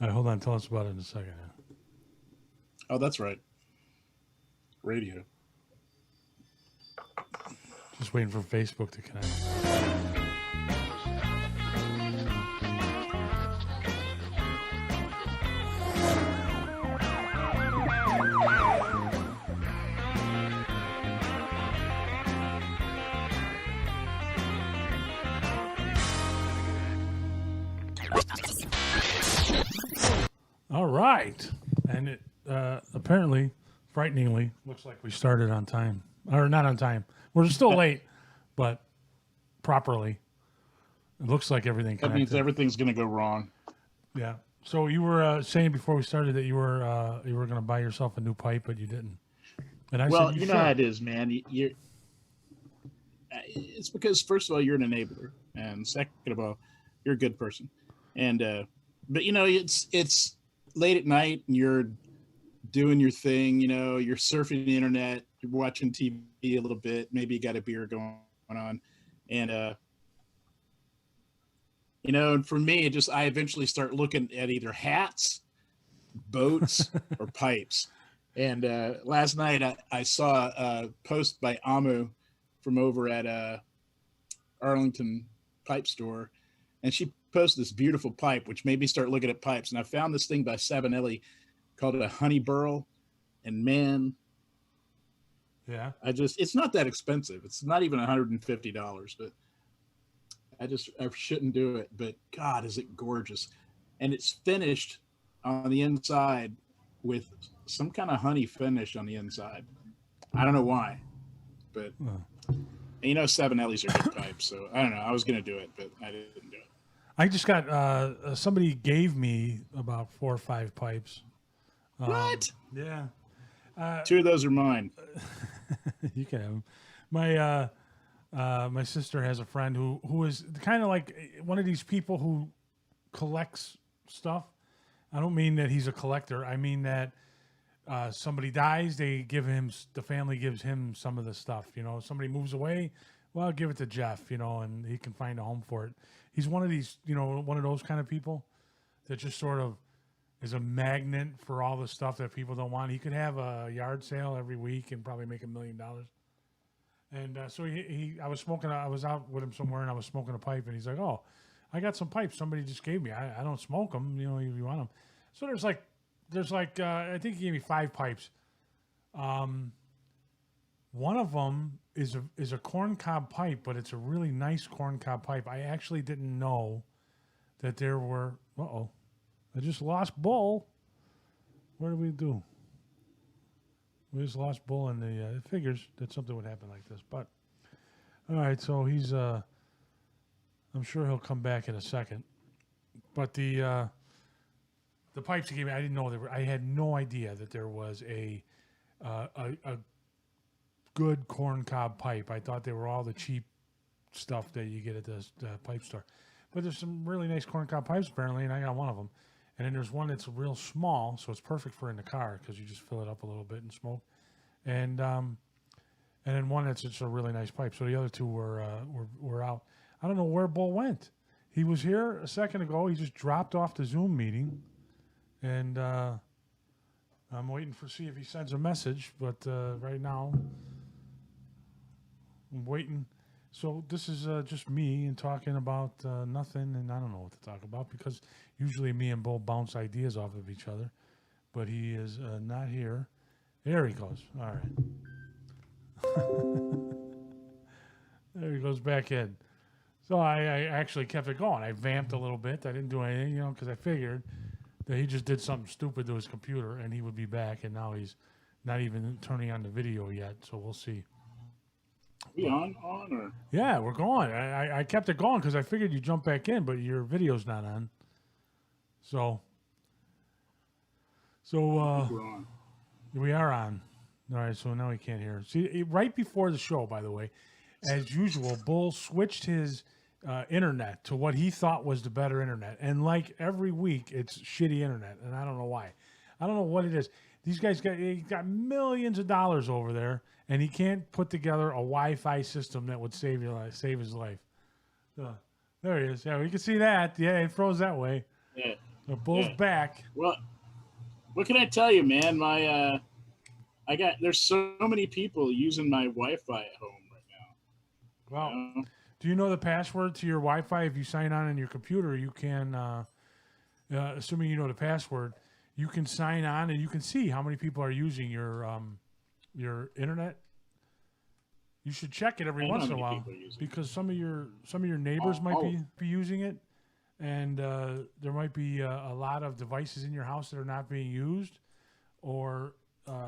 All right, hold on. Tell us about it in a second. Oh, that's right. Radio. Just waiting for Facebook to connect. All right. And it apparently, frighteningly, looks like we started on time. Or not on time. We're still late, but properly. It looks like everything That connected. means everything's going to go wrong. Yeah. So you were saying before we started that you were going to buy yourself a new pipe, but you didn't. And I Well, said you know how it is, man. It's because first of all you're an enabler, and second of all you're a good person, and but it's late at night and you're doing your thing. You're surfing the internet, you're watching TV a little bit, maybe you got a beer going on, and and for me, I eventually start looking at either hats, boats, or pipes. And last night I saw a post by Amu from over at Arlington Pipe Store, and she posted this beautiful pipe, which made me start looking at pipes. And I found this thing by Savinelli called a honey burl, and man, yeah. it's not that expensive. It's not even $150, but I shouldn't do it. But God, is it gorgeous? And it's finished on the inside with some kind of honey finish on the inside. I don't know why, but Savinelli's are good pipes, so I don't know. I was gonna do it, but I didn't do it. I just got somebody gave me about 4 or 5 pipes. What? Yeah. 2 of those are mine. You can have them. My sister has a friend who is kind of like one of these people who collects stuff. I don't mean that he's a collector. I mean that somebody dies, the family gives him some of the stuff. Somebody moves away, well, give it to Jeff, and he can find a home for it. He's one of these, one of those kind of people that just sort of is a magnet for all the stuff that people don't want. He could have a yard sale every week and probably make $1 million. And so I was out with him somewhere and I was smoking a pipe, and he's like, "Oh, I got some pipes somebody just gave me. I don't smoke them, if you want them." So there's like I think he gave me 5 pipes. One of them is a corncob pipe, but it's a really nice corncob pipe. I actually didn't know that there were. I just lost Bull. What did we do? We just lost Bull in the. It figures that something would happen like this, but all right. So he's. I'm sure he'll come back in a second, but the pipes he gave me, I didn't know there were. I had no idea that there was a good corncob pipe. I thought they were all the cheap stuff that you get at the pipe store, but there's some really nice corncob pipes apparently, and I got one of them. And then there's one that's real small, so it's perfect for in the car because you just fill it up a little bit and smoke. And then one that's just a really nice pipe. So the other 2 were out. I don't know where Bull went. He was here a second ago. He just dropped off the Zoom meeting, and I'm waiting for see if he sends a message. But right now, I'm waiting. So this is just me and talking about nothing, and I don't know what to talk about because usually me and Bull bounce ideas off of each other, but he is not here. There he goes. All right. There he goes back in. So I actually kept it going. I vamped a little bit. I didn't do anything, because I figured that he just did something stupid to his computer and he would be back, and now he's not even turning on the video yet, so we'll see. We on or? Yeah, we're going. I kept it going because I figured you'd jump back in, but your video's not on. So We're on. we are on. All right, so now he can't hear. See, right before the show, by the way, as usual, Bull switched his internet to what he thought was the better internet. And like every week, it's shitty internet, and I don't know why. I don't know what it is. These guys got millions of dollars over there, and he can't put together a Wi-Fi system that would save his life. There he is. Yeah, we can see that. Yeah, it froze that way. Yeah. The bull's back. Well, what can I tell you, man? There's so many people using my Wi-Fi at home right now. Well, You know? do you know the password to your Wi-Fi? If you sign on your computer, you can, assuming you know the password, you can sign on and you can see how many people are using your internet. You should check it every I know once how in a many while people are using it. because some of your neighbors might All be using it, and there might be a lot of devices in your house that are not being used, or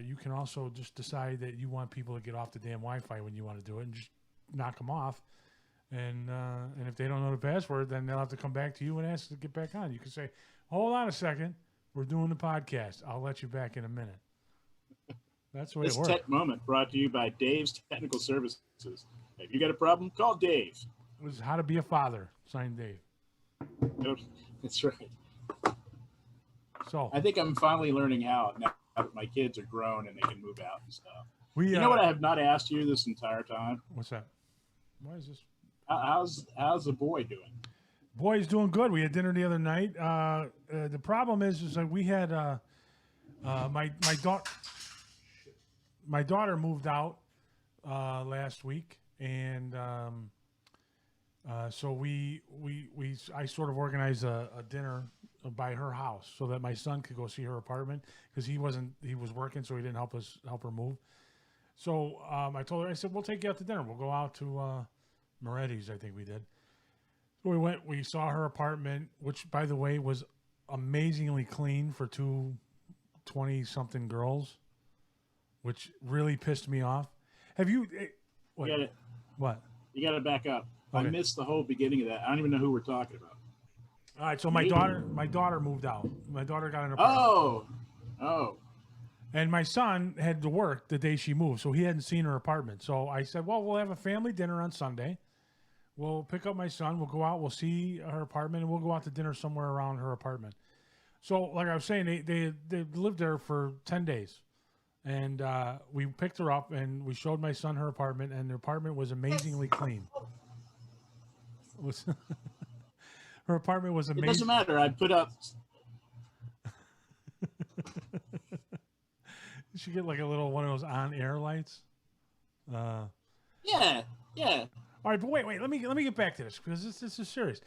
you can also just decide that you want people to get off the damn Wi-Fi when you want to do it, and just knock them off. And if they don't know the password, then they'll have to come back to you and ask to get back on. You can say, "Hold on a second, we're doing the podcast. I'll let you back in a minute." That's the way This it works. tech moment brought to you by Dave's Technical Services. If you got a problem, call Dave. It was How to Be a Father, signed Dave. That's right. So I think I'm finally learning how now that my kids are grown and they can move out and stuff. we, You know what I have not asked you this entire time? what's that? Why is this? How's the boy doing? Boy's doing good. We had dinner the other night. The problem is that we had my daughter moved out last week, and so I sort of organized a dinner by her house so that my son could go see her apartment because he was working, so he didn't help her move. So I told her, I said, we'll take you out to dinner. We'll go out to Moretti's, I think we did. We went, we saw her apartment, which, by the way, was amazingly clean for two 20-something girls, which really pissed me off. Have you... What? You gotta, What? you got to back up. Okay. I missed the whole beginning of that. I don't even know who we're talking about. All right, so my daughter moved out. My daughter got an apartment. Oh. And my son had to work the day she moved, so he hadn't seen her apartment. So I said, well, we'll have a family dinner on Sunday. We'll pick up my son. We'll go out. We'll see her apartment, and we'll go out to dinner somewhere around her apartment. So, like I was saying, they lived there for 10 days. And we picked her up, and we showed my son her apartment, and the apartment was amazingly clean. Her apartment was amazing. It doesn't matter. I put up... You should get like a little one of those on-air lights. Yeah. All right, but wait. Let me get back to this because this is serious.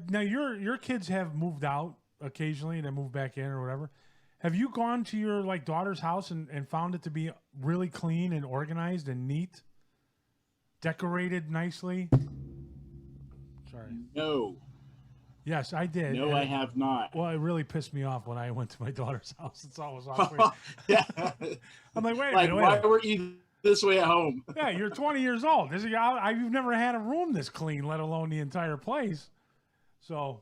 Now your kids have moved out occasionally and then moved back in or whatever. Have you gone to your like daughter's house and found it to be really clean and organized and neat, decorated nicely? Sorry. No. Yes, I did. No, I have not. Well, it really pissed me off when I went to my daughter's house. It's always awkward. Yeah. I'm like, wait a Like, minute. why weren't you this way at home? Yeah, you're 20 years old. You've never had a room this clean, let alone the entire place. So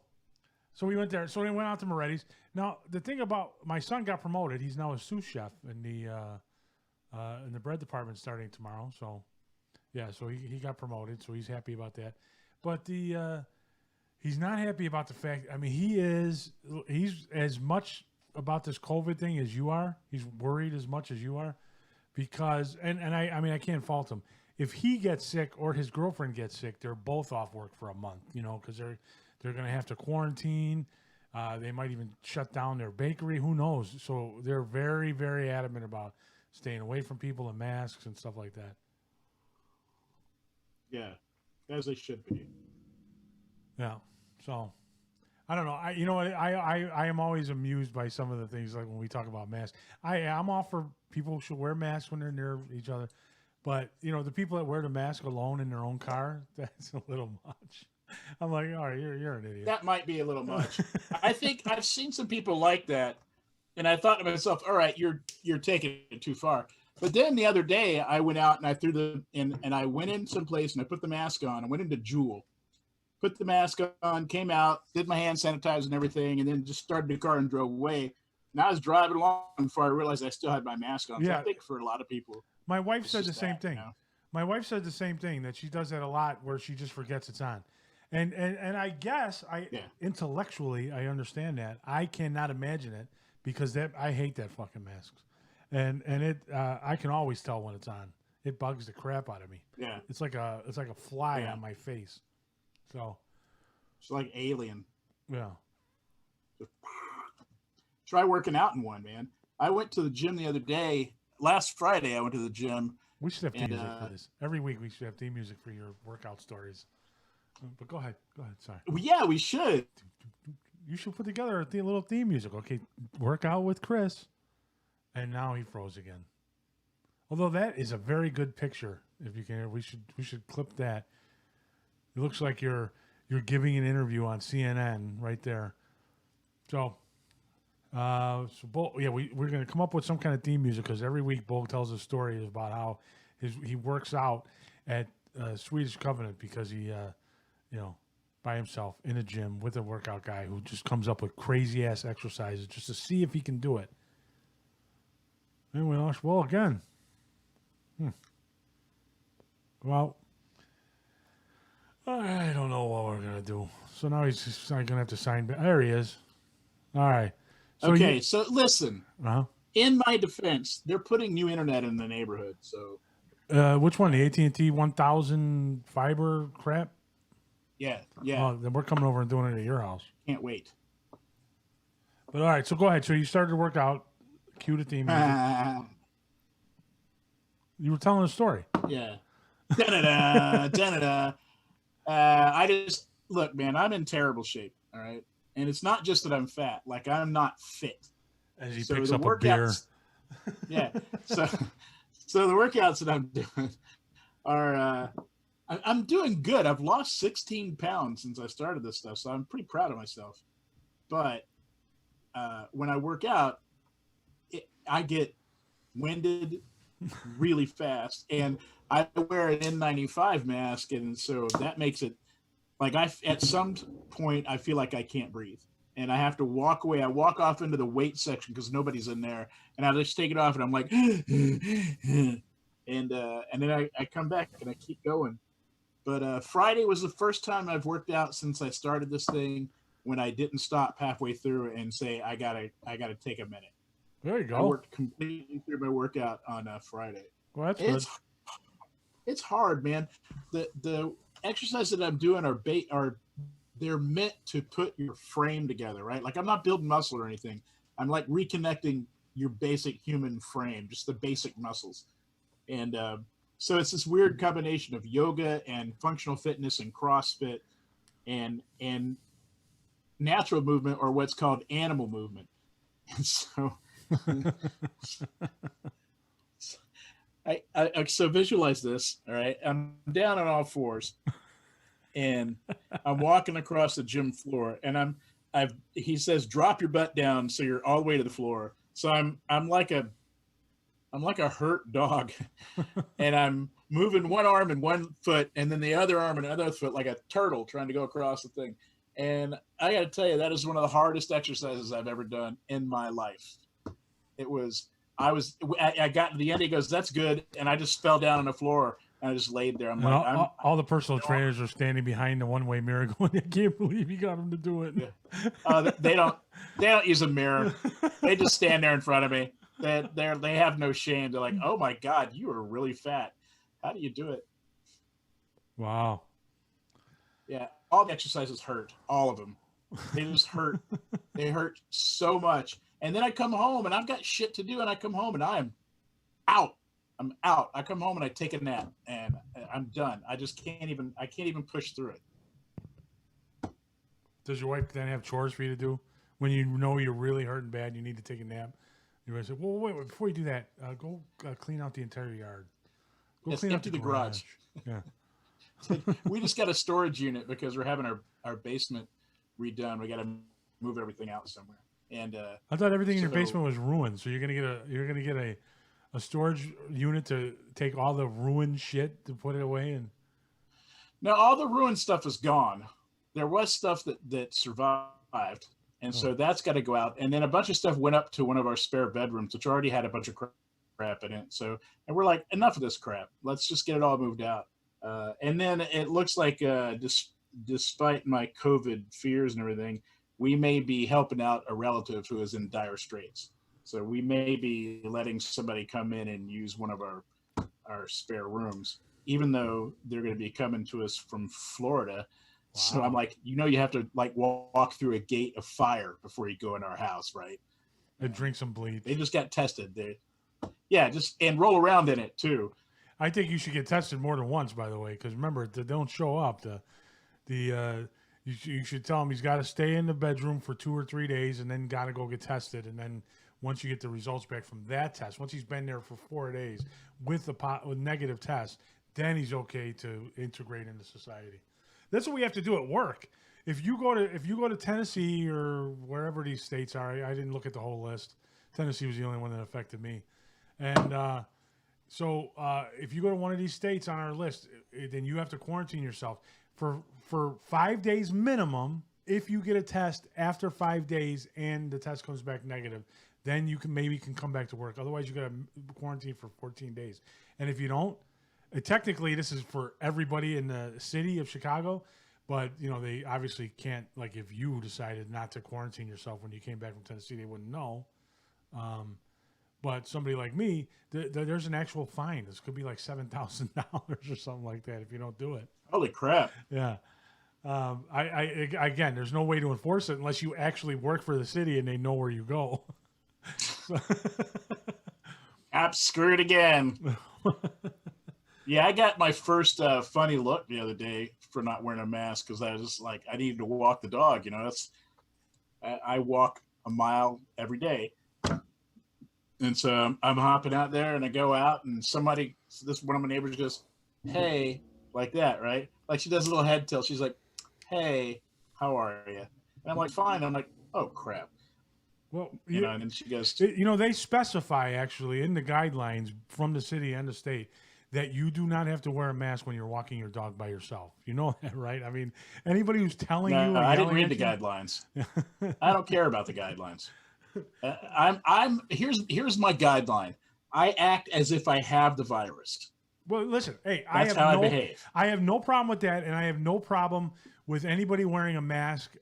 we went there. So we went out to Moretti's. Now, the thing about my son got promoted. He's now a sous chef in the bread department starting tomorrow. So, yeah, so he got promoted. So he's happy about that. But he's not happy about the fact. I mean, he's as much about this COVID thing as you are. He's worried as much as you are. Because I mean I can't fault him. If he gets sick or his girlfriend gets sick, they're both off work for a month, because they're going to have to quarantine. They might even shut down their bakery. Who knows? So they're very, very adamant about staying away from people and masks and stuff like that. Yeah, as they should be. Yeah. So I don't know. I am always amused by some of the things like when we talk about masks. I'm all for people should wear masks when they're near each other, but the people that wear the mask alone in their own car, that's a little much. I'm like, all right, you're an idiot. That might be a little much. I think I've seen some people like that, and I thought to myself, all right, you're taking it too far. But then the other day I went out and I threw and I went in someplace and I put the mask on. I went into Jewel. Put the mask on, came out, did my hand sanitizer and everything, and then just started the car and drove away. And I was driving along before I realized I still had my mask on. So Yeah. I think for a lot of people, My wife said the same thing. You know? My wife said the same thing, that she does that a lot where she just forgets it's on. And I guess intellectually I understand that. I cannot imagine it because I hate that fucking masks. And it I can always tell when it's on. It bugs the crap out of me. Yeah. It's like a fly Yeah. on my face. So It's like Alien. yeah. Try working out in one, man. I went to the gym the other day. Last Friday, I went to the gym, We should have theme and music for this. Every week we should have theme music for your workout stories. But go ahead. Go ahead. Sorry. yeah, we should. You should put together a little theme music. Okay. Workout with Chris. And now he froze again. Although that is a very good picture. If you can, we should clip that. It looks like you're giving an interview on CNN right there. So, Bull, yeah, we're gonna come up with some kind of theme music because every week Bull tells a story about how he works out at Swedish Covenant because he by himself in a gym with a workout guy who just comes up with crazy ass exercises just to see if he can do it. And we lost Bull again. Well, I don't know what we're gonna do. So now he's just gonna have to sign. There he is. All right. So Okay, so listen. Uh-huh. In my defense, they're putting new internet in the neighborhood. So, which one? The AT&T 1000 fiber crap? yeah. Oh, then we're coming over and doing it at your house. Can't wait. But all right, so go ahead. So you started to work out. Cue the theme music. You were telling a story. Yeah. Da-da-da, da-da-da. I just look, man. I'm in terrible shape. All right, and it's not just that I'm fat. Like I'm not fit. As he picks up a beer. Yeah. So the workouts that I'm doing are I'm doing good. I've lost 16 pounds since I started this stuff, so I'm pretty proud of myself. But when I work out, I get winded really fast, and I wear an N95 mask, and so that makes it like at some point I feel like I can't breathe, and I have to walk away. I walk off into the weight section because nobody's in there, and I just take it off, and I'm like, and then I come back and I keep going. But Friday was the first time I've worked out since I started this thing when I didn't stop halfway through and say I gotta take a minute. There you go. I worked completely through my workout on Friday. Well, that's good. It's hard, man. The exercises that I'm doing are they're meant to put your frame together, right? Like I'm not building muscle or anything. I'm like reconnecting your basic human frame, just the basic muscles. And so it's this weird combination of yoga and functional fitness and CrossFit and natural movement, or what's called animal movement. And so so visualize this. All right, I'm down on all fours, and I'm walking across the gym floor, and he says drop your butt down so you're all the way to the floor. So I'm like a hurt dog, and I'm moving one arm and one foot, and then the other arm and another foot like a turtle trying to go across the thing. And I got to tell you, that is one of the hardest exercises I've ever done in my life. I got to the end. He goes, "That's good," and I just fell down on the floor and I just laid there. I'm like, all the personal trainers are standing behind the one-way mirror, going, "I can't believe you got him to do it." Yeah. They don't use a mirror. They just stand there in front of me. They have no shame. They're like, "Oh my God, you are really fat. How do you do it?" Wow. Yeah, all the exercises hurt. All of them. They just hurt. They hurt so much. And then I come home and I've got shit to do, and I come home and I am out. I'm out. I come home and I take a nap and I'm done. I can't even push through it. Does your wife then have chores for you to do when you know you're really hurting bad and you need to take a nap? You're going to say, well, wait, before you do that, go clean out the entire yard. Go clean empty out the garage. Yeah. We just got a storage unit because we're having our basement redone. We got to move everything out somewhere. And I thought everything in your basement was ruined. So you're gonna get a storage unit to take all the ruined shit to put it away. And no, all the ruined stuff is gone. There was stuff that survived, and so that's got to go out. And then a bunch of stuff went up to one of our spare bedrooms, which already had a bunch of crap in it. So, and we're like, enough of this crap. Let's just get it all moved out. And then it looks like, despite my COVID fears and everything, we may be helping out a relative who is in dire straits. So we may be letting somebody come in and use one of our spare rooms, even though they're going to be coming to us from Florida. So I'm like, you have to like walk through a gate of fire before you go in our house, right? And drink some bleach. They just got tested. And roll around in it too. I think you should get tested more than once, by the way, because remember, they don't show up. You should tell him he's got to stay in the bedroom for 2 or 3 days and then got to go get tested. And then once you get the results back from that test, once he's been there for 4 days with negative test, then he's okay to integrate into society. That's what we have to do at work. If you go to Tennessee or wherever these states are, I didn't look at the whole list. Tennessee was the only one that affected me. And so if you go to one of these states on our list, then you have to quarantine yourself for 5 days minimum. If you get a test after 5 days and the test comes back negative, then you can come back to work. Otherwise, you got to quarantine for 14 days. And if you don't, technically this is for everybody in the city of Chicago, but they obviously can't. Like if you decided not to quarantine yourself when you came back from Tennessee, they wouldn't know. But somebody like me, there's an actual fine. This could be like $7,000 or something like that if you don't do it. Holy crap! Yeah. Again, there's no way to enforce it unless you actually work for the city and they know where you go. App screwed again. Yeah, I got my first funny look the other day for not wearing a mask because I was just like, I needed to walk the dog. I walk a mile every day. And so I'm hopping out there and I go out and one of my neighbors goes, hey, like that, right? Like she does a little head tilt. She's like, hey, how are you? And I'm like, fine. I'm like, oh, crap. Well, and then she goes, they specify actually in the guidelines from the city and the state that you do not have to wear a mask when you're walking your dog by yourself. You know that, right? I mean, anybody who's telling you, I didn't read the guidelines. I don't care about the guidelines. Here's my guideline. I act as if I have the virus. Well, listen, hey, I behave. I have no problem with that, and I have no problem with anybody wearing a mask.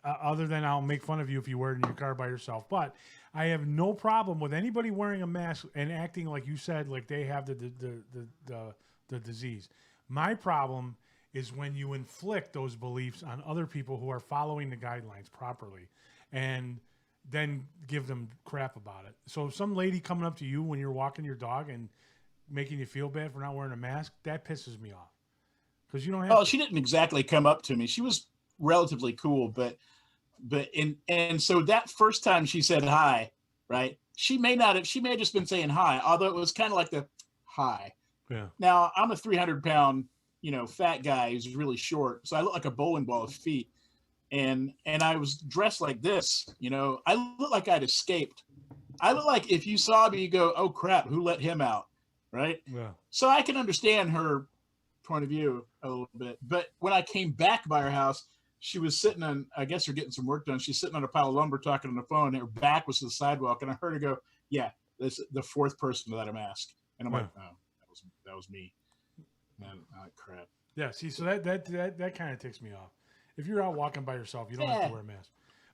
Other than I'll make fun of you if you wear it in your car by yourself, but I have no problem with anybody wearing a mask and acting like you said, like they have the disease. My problem is when you inflict those beliefs on other people who are following the guidelines properly, and then give them crap about it. So if some lady coming up to you when you're walking your dog and making you feel bad for not wearing a mask, that pisses me off. Because you don't have. Oh, she didn't exactly come up to me. She was relatively cool, and so that first time she said hi, right? She may have just been saying hi, although it was kind of like the hi. Yeah. Now I'm a 300-pound, fat guy who's really short, so I look like a bowling ball of feet, and I was dressed like this, I look like I'd escaped. I look like if you saw me, you go, oh crap, who let him out, right? Yeah. So I can understand her point of view a little bit, but when I came back by her house, she was sitting on, I guess, her getting some work done. She's sitting on a pile of lumber talking on the phone, and her back was to the sidewalk. And I heard her go, yeah, this is the fourth person without a mask. And I'm like, oh, that was me. Man, crap. Yeah, see, so that kind of ticks me off. If you're out walking by yourself, you don't have to wear a mask.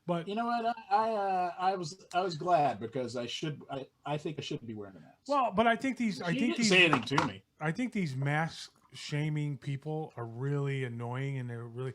But you know what? I was glad because I think I should be wearing a mask. Well, but I think these didn't say anything to me. I think these mask shaming people are really annoying, and they're really.